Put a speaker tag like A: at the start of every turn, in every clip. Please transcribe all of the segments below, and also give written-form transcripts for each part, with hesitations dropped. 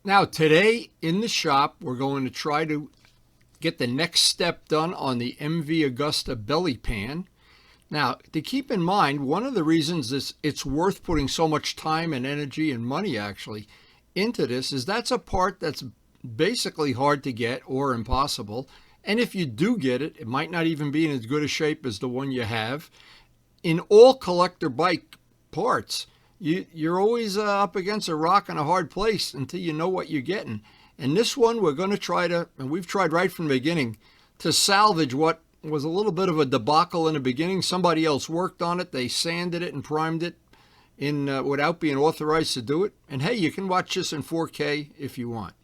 A: Now today in the shop, we're going to try to get the next step done on the MV Augusta belly pan. Now, to keep in mind, one of the reasons it's worth putting so much time and energy and money actually into this is that's a part that's basically hard to get or impossible. And if you do get it, it might not even be in as good a shape as the one you have. In all collector bike parts, you're always up against a rock and a hard place until you know what you're getting. And this one, we're going to try to, and we've tried right from the beginning, to salvage what was a little bit of a debacle in the beginning. Somebody else worked on it. They sanded it and primed it without being authorized to do it. And hey, you can watch this in 4K if you want.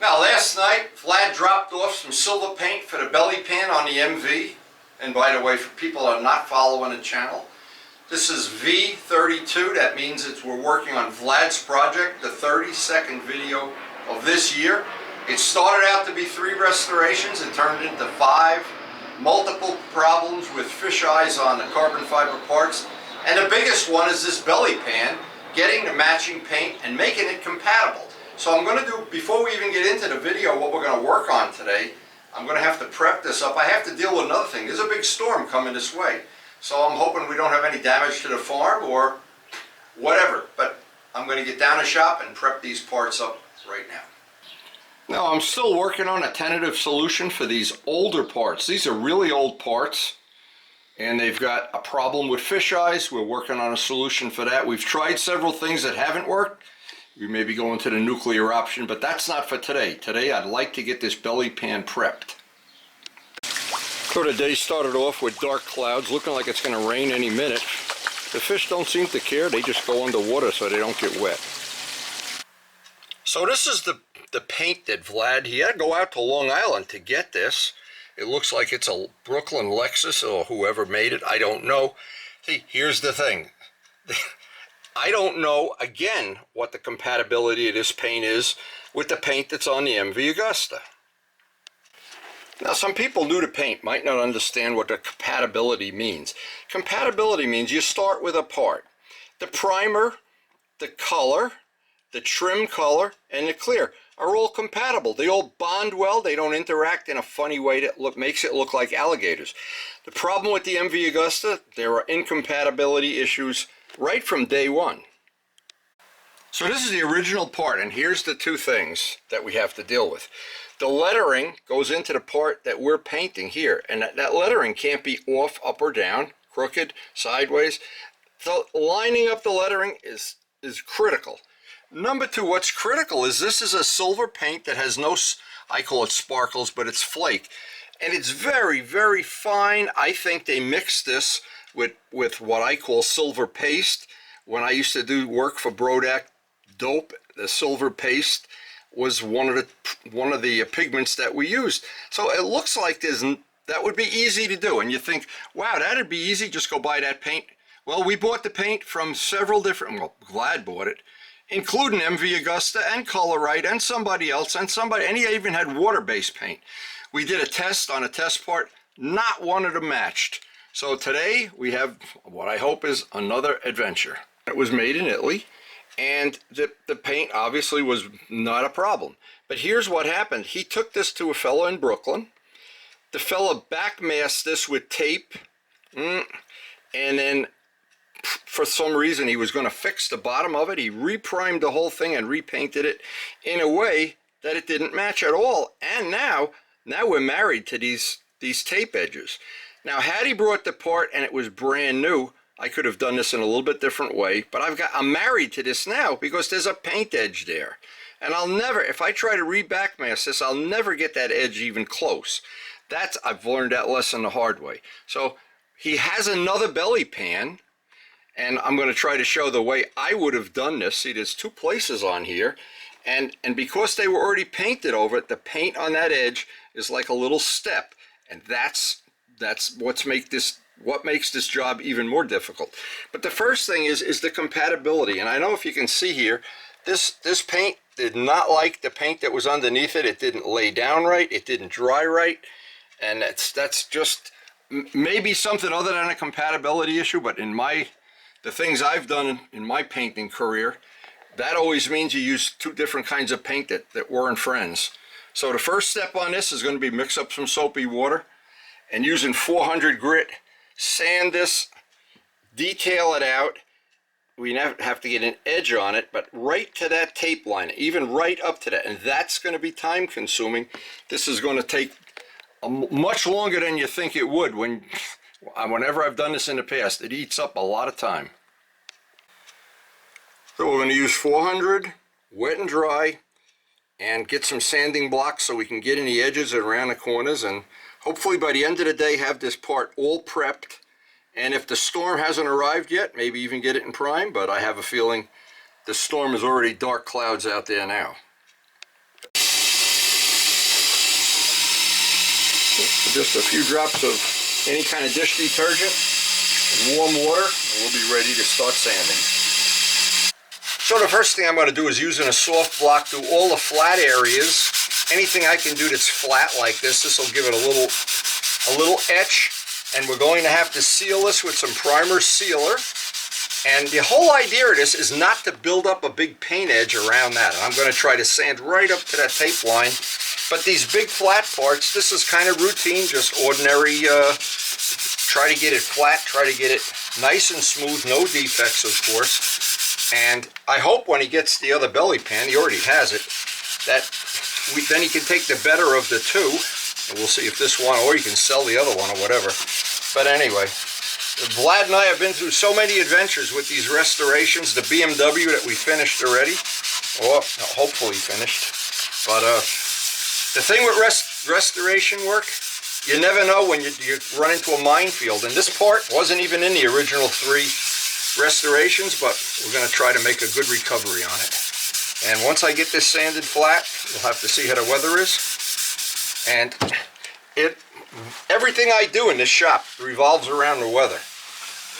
A: Now, last night, Vlad dropped off some silver paint for the belly pan on the MV. And by the way, for people that are not following the channel, this is V32. That means we're working on Vlad's project, the 32nd video of this year. It started out to be 3 restorations. It turned into 5. Multiple problems with fish eyes on the carbon fiber parts. And the biggest one is this belly pan, getting the matching paint and making it compatible. So I'm going to do, before we even get into the video, what we're going to work on today, I'm going to have to prep this up. I have to deal with another thing. There's a big storm coming this way. So I'm hoping we don't have any damage to the farm or whatever. But I'm going to get down the shop and prep these parts up right now. Now I'm still working on a tentative solution for these older parts. These are really old parts and they've got a problem with fish eyes. We're working on a solution for that. We've tried several things that haven't worked. We may be going to the nuclear option, but that's not for today. Today I'd like to get this belly pan prepped. So the day started off with dark clouds, looking like it's going to rain any minute. The fish don't seem to care. They just go underwater so they don't get wet. So this is the paint that Vlad, he had to go out to Long Island to get this. It looks like it's a Brooklyn Lexus or whoever made it. I don't know. See, here's the thing. I don't know, again, what the compatibility of this paint is with the paint that's on the MV Augusta. Now, some people new to paint might not understand what the compatibility means. Compatibility means you start with a part. The primer, the color, the trim color, and the clear are all compatible. They all bond well. They don't interact in a funny way that makes it look like alligators. The problem with the MV Augusta, there are incompatibility issues right from day one. So this is the original part, and here's the 2 things that we have to deal with. The lettering goes into the part that we're painting here, and that lettering can't be off, up or down, crooked, sideways. So lining up the lettering is critical. Number 2, what's critical is this is a silver paint that has no, I call it sparkles, but it's flake. And it's very, very fine. I think they mixed this with what I call silver paste. When I used to do work for Brodak Dope, the silver paste was one of the pigments that we used. So it looks like that would be easy to do. And you think, wow, that'd be easy, just go buy that paint. Well, we bought the paint from several different, well, Glad bought it, including MV Augusta and Colorite and somebody else and he even had water-based paint. We did a test on a test part, not one of them matched. So today we have what I hope is another adventure. It was made in Italy, and the paint obviously was not a problem. But here's what happened. He took this to a fellow in Brooklyn. The fellow backmasked this with tape, and then for some reason he was going to fix the bottom of it. He reprimed the whole thing and repainted it in a way that it didn't match at all. And now we're married to these tape edges. Now, had he brought the part and it was brand new, I could have done this in a little bit different way, but I'm married to this now because there's a paint edge there. And I'll never, if I try to re-backmask this, I'll never get that edge even close. I've learned that lesson the hard way. So he has another belly pan, and I'm going to try to show the way I would have done this. See, there's 2 places on here, and because they were already painted over it, the paint on that edge is like a little step, and that's what makes this job even more difficult. But the first thing is the compatibility. And I know if you can see here, this paint did not like the paint that was underneath it. It didn't lay down right. It didn't dry right. And that's just maybe something other than a compatibility issue. But the things I've done in my painting career, that always means you use two different kinds of paint that weren't friends. So the first step on this is going to be mix up some soapy water and using 400 grit, sand this, detail it out. We have to get an edge on it, but right to that tape line, even right up to that, and that's going to be time consuming. This is going to take much longer than you think it would. Whenever I've done this in the past, it eats up a lot of time. So we're going to use 400, wet and dry, and get some sanding blocks so we can get in the edges and around the corners, and hopefully by the end of the day have this part all prepped. And if the storm hasn't arrived yet, maybe even get it in prime, but I have a feeling the storm is already dark clouds out there now. Just a few drops of any kind of dish detergent and warm water, and we'll be ready to start sanding. So the first thing I'm going to do is using a soft block through all the flat areas. Anything I can do that's flat like this will give it a little etch. And we're going to have to seal this with some primer sealer. And the whole idea of this is not to build up a big paint edge around that. And I'm going to try to sand right up to that tape line. But these big flat parts, this is kind of routine, just ordinary, try to get it flat, try to get it nice and smooth, no defects of course. And I hope when he gets the other belly pan, he already has it, that then he can take the better of the two. And we'll see if this one, or you can sell the other one or whatever. But anyway, Vlad and I have been through so many adventures with these restorations. The BMW that we finished already, or hopefully finished. But the thing with restoration work, you never know when you run into a minefield. And this part wasn't even in the original 3 restorations, but we're going to try to make a good recovery on it. And once I get this sanded flat, we'll have to see how the weather is. And everything I do in this shop revolves around the weather.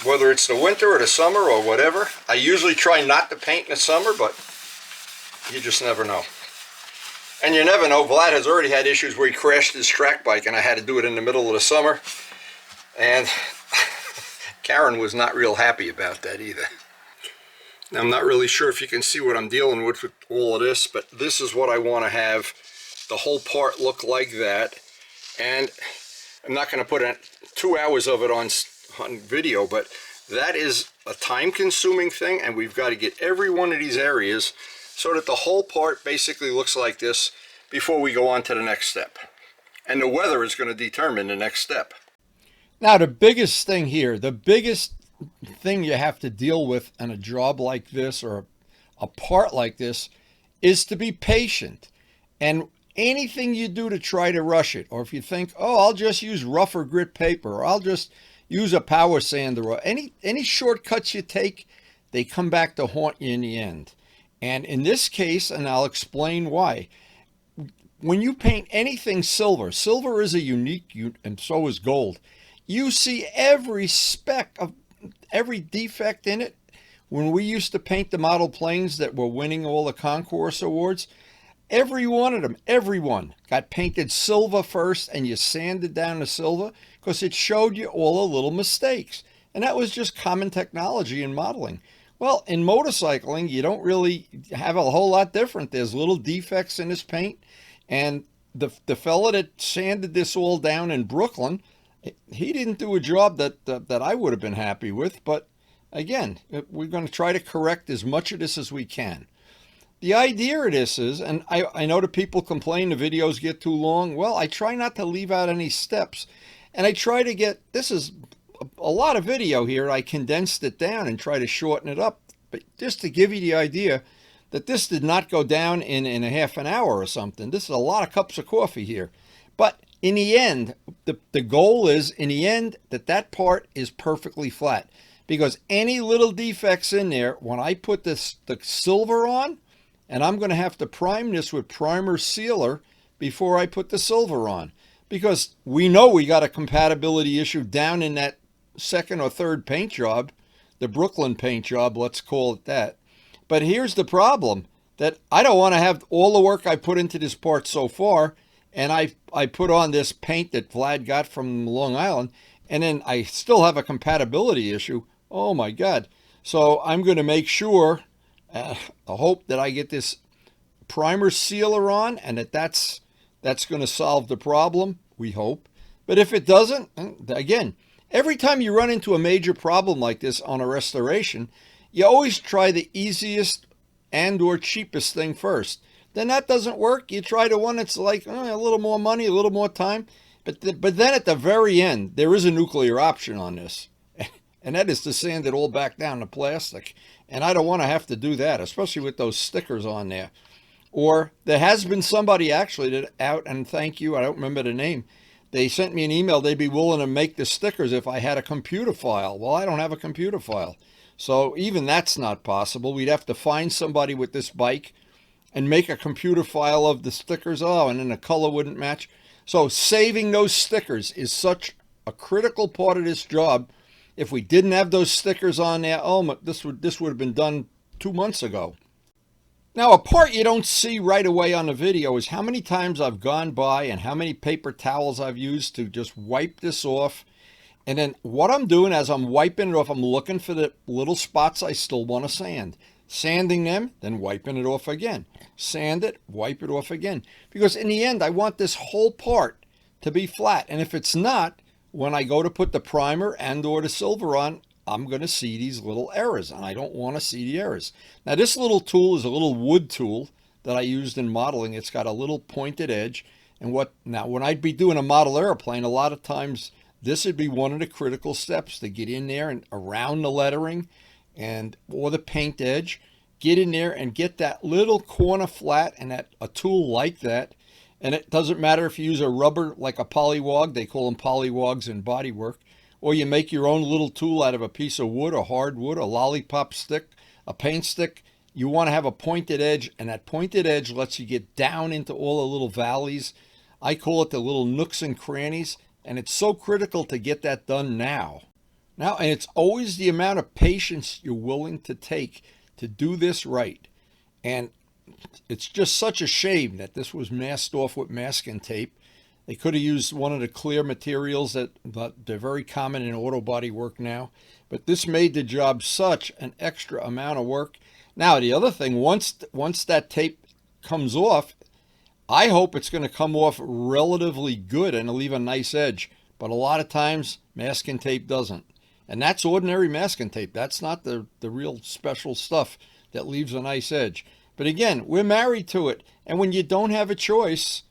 A: Whether it's the winter or the summer or whatever. I usually try not to paint in the summer, but you just never know. And you never know, Vlad has already had issues where he crashed his track bike and I had to do it in the middle of the summer. And Karen was not real happy about that either. Now, I'm not really sure if you can see what I'm dealing with all of this, but this is what I want to have the whole part look like that. And I'm not going to put 2 hours of it on video, but that is a time-consuming thing, and we've got to get every one of these areas so that the whole part basically looks like this before we go on to the next step. And the weather is going to determine the next step.
B: Now, the biggest thing here, the biggest thing you have to deal with on a job like this or a part like this is to be patient. And anything you do to try to rush it, or if you think, oh, I'll just use rougher grit paper, or I'll just use a power sander, or any shortcuts you take, they come back to haunt you in the end. And in this case, and I'll explain why, when you paint anything silver, silver is a unique, and so is gold. You see every speck of every defect in it. When we used to paint the model planes that were winning all the concourse awards, every one of them, everyone got painted silver first, and you sanded down the silver because it showed you all the little mistakes. And that was just common technology in modeling. Well, in motorcycling, you don't really have a whole lot different. There's little defects in this paint. And the fella that sanded this all down in Brooklyn, he didn't do a job that I would have been happy with. But again, we're going to try to correct as much of this as we can. The idea of this is, and I know that people complain the videos get too long. Well, I try not to leave out any steps. And I try to get, this is a lot of video here. I condensed it down and try to shorten it up. But just to give you the idea that this did not go down in a half an hour or something. This is a lot of cups of coffee here. But in the end, the goal is, in the end, that part is perfectly flat. Because any little defects in there, when I put the silver on, and I'm going to have to prime this with primer sealer before I put the silver on. Because we know we got a compatibility issue down in that second or third paint job, the Brooklyn paint job, let's call it that. But here's the problem, that I don't want to have all the work I put into this part so far, and I put on this paint that Vlad got from Long Island, and then I still have a compatibility issue. Oh my God. So I'm going to make sure I hope that I get this primer sealer on and that's going to solve the problem, we hope. But if it doesn't, again, every time you run into a major problem like this on a restoration, you always try the easiest and or cheapest thing first. Then that doesn't work, you try the one that's like a little more money, a little more time. But then at the very end, there is a nuclear option on this. And that is to sand it all back down to plastic. And I don't want to have to do that, especially with those stickers on there. Or there has been somebody actually that out, and thank you, I don't remember the name. They sent me an email, they'd be willing to make the stickers if I had a computer file. Well, I don't have a computer file. So even that's not possible. We'd have to find somebody with this bike and make a computer file of the stickers. Oh, and then the color wouldn't match. So saving those stickers is such a critical part of this job. If we didn't have those stickers on there, oh, this would have been done 2 months ago. Now, a part you don't see right away on the video is how many times I've gone by and how many paper towels I've used to just wipe this off. And then what I'm doing as I'm wiping it off, I'm looking for the little spots I still want to sand. Sanding them, then wiping it off again. Sand it, wipe it off again. Because in the end, I want this whole part to be flat. And if it's not, when I go to put the primer and or the silver on, I'm going to see these little errors, and I don't want to see the errors. Now, this little tool is a little wood tool that I used in modeling. It's got a little pointed edge. And now, when I'd be doing a model airplane, a lot of times this would be one of the critical steps to get in there and around the lettering or the paint edge, get in there and get that little corner flat, and that a tool like that. And it doesn't matter if you use a rubber like a polywog, they call them polywogs in bodywork, or you make your own little tool out of a piece of wood, a hardwood, a lollipop stick, a paint stick. You want to have a pointed edge, and that pointed edge lets you get down into all the little valleys. I call it the little nooks and crannies, and it's so critical to get that done now. And it's always the amount of patience you're willing to take to do this right. And it's just such a shame that this was masked off with masking tape. They could have used one of the clear materials that they're very common in auto body work now. But this made the job such an extra amount of work. Now, the other thing, once that tape comes off, I hope it's going to come off relatively good and leave a nice edge. But a lot of times, masking tape doesn't. And that's ordinary masking tape. That's not the real special stuff that leaves a nice edge. But again, we're married to it. And when you don't have a choice,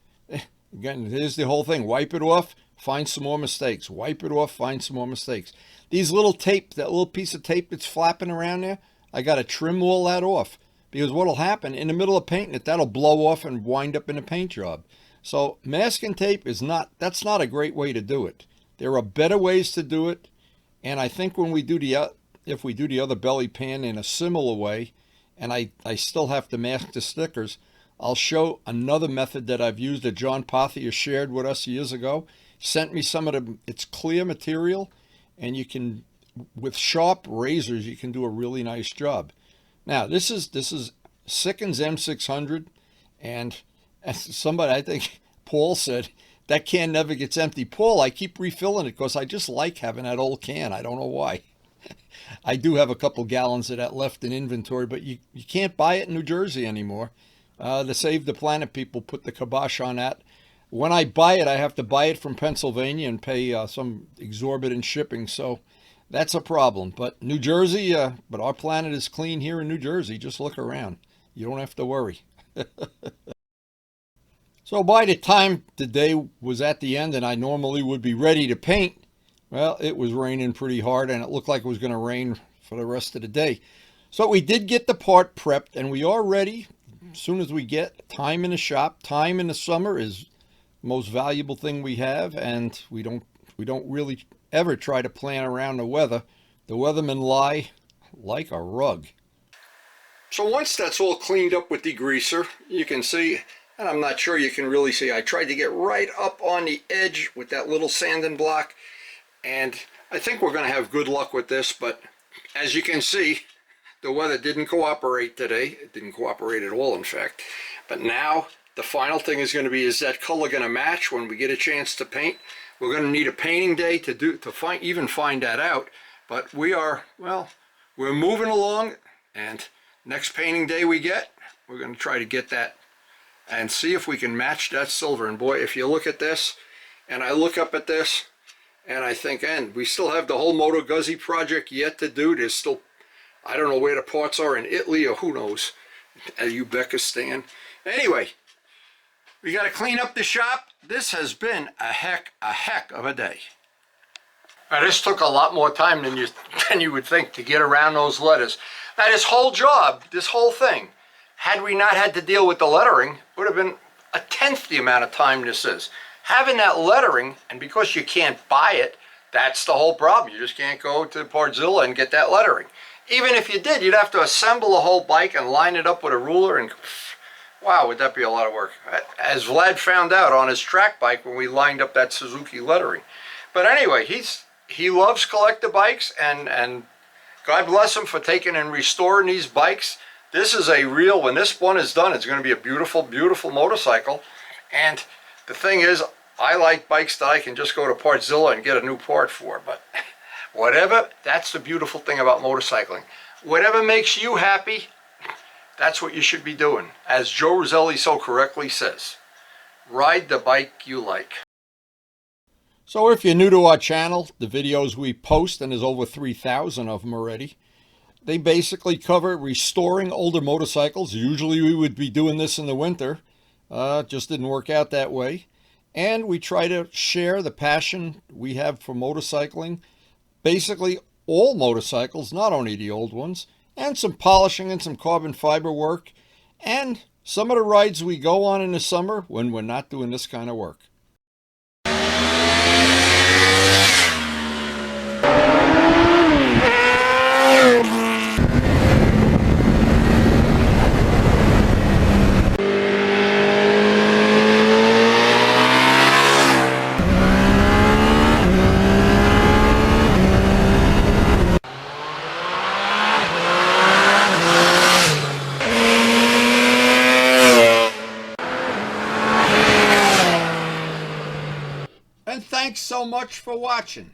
B: again, here's the whole thing. Wipe it off, find some more mistakes. Wipe it off, find some more mistakes. These little tape, that little piece of tape that's flapping around there, I got to trim all that off. Because what'll happen, in the middle of painting it, that'll blow off and wind up in a paint job. So masking tape that's not a great way to do it. There are better ways to do it. And I think when we do if we do the other belly pan in a similar way, and I still have to mask the stickers, I'll show another method that I've used that John Pothier shared with us years ago. Sent me some of it's clear material, and you can, with sharp razors, you can do a really nice job. Now, this is Sickens M600, and as somebody, I think Paul said, that can never gets empty. Paul, I keep refilling it because I just like having that old can. I don't know why. I do have a couple gallons of that left in inventory, but you can't buy it in New Jersey anymore. The Save the Planet people put the kibosh on that. When I buy it, I have to buy it from Pennsylvania and pay some exorbitant shipping, so that's a problem. But New Jersey, but our planet is clean here in New Jersey. Just look around. You don't have to worry. So by the time the day was at the end and I normally would be ready to paint, well, it was raining pretty hard and it looked like it was going to rain for the rest of the day. So we did get the part prepped and we are ready as soon as we get time in the shop. Time in the summer is the most valuable thing we have, and we don't really ever try to plan around the weather. The weathermen lie like a rug. So once that's all cleaned up with degreaser, you can see, and I'm not sure you can really see, I tried to get right up on the edge with that little sanding block, and I think we're going to have good luck with this, but as you can see, the weather didn't cooperate today. It didn't cooperate at all, in fact. But now the final thing is going to be, is that color going to match when we get a chance to paint? We're going to need a painting day to find that out. But we're moving along, and Next painting day we get, we're going to try to get that and see if we can match that silver. And boy, if you look at this, and I look up at this, and I think, and we still have the whole Moto Guzzi project yet to do. There's still, I don't know where the parts are in Italy or who knows, Uzbekistan. Anyway, we got to clean up the shop. This has been a heck of a day. Now, this took a lot more time than you would think to get around those letters. Now, this whole job, this whole thing, had we not had to deal with the lettering, would have been a tenth the amount of time this is. Having that lettering, and because you can't buy it, that's the whole problem. You just can't go to Partzilla and get that lettering. Even if you did, you'd have to assemble a whole bike and line it up with a ruler, and wow, would that be a lot of work. As Vlad found out on his track bike when we lined up that Suzuki lettering. But anyway, he loves collector bikes, and God bless him for taking and restoring these bikes. This is a real, when this one is done, it's going to be a beautiful, beautiful motorcycle. And the thing is, I like bikes that I can just go to Partzilla and get a new part for. But whatever, that's the beautiful thing about motorcycling. Whatever makes you happy, that's what you should be doing. As Joe Roselli so correctly says, ride the bike you like. So if you're new to our channel, the videos we post, and there's over 3,000 of them already, they basically cover restoring older motorcycles. Usually we would be doing this in the winter. It just didn't work out that way. And we try to share the passion we have for motorcycling. Basically all motorcycles, not only the old ones, and some polishing and some carbon fiber work, and some of the rides we go on in the summer when we're not doing this kind of work. And thanks so much for watching.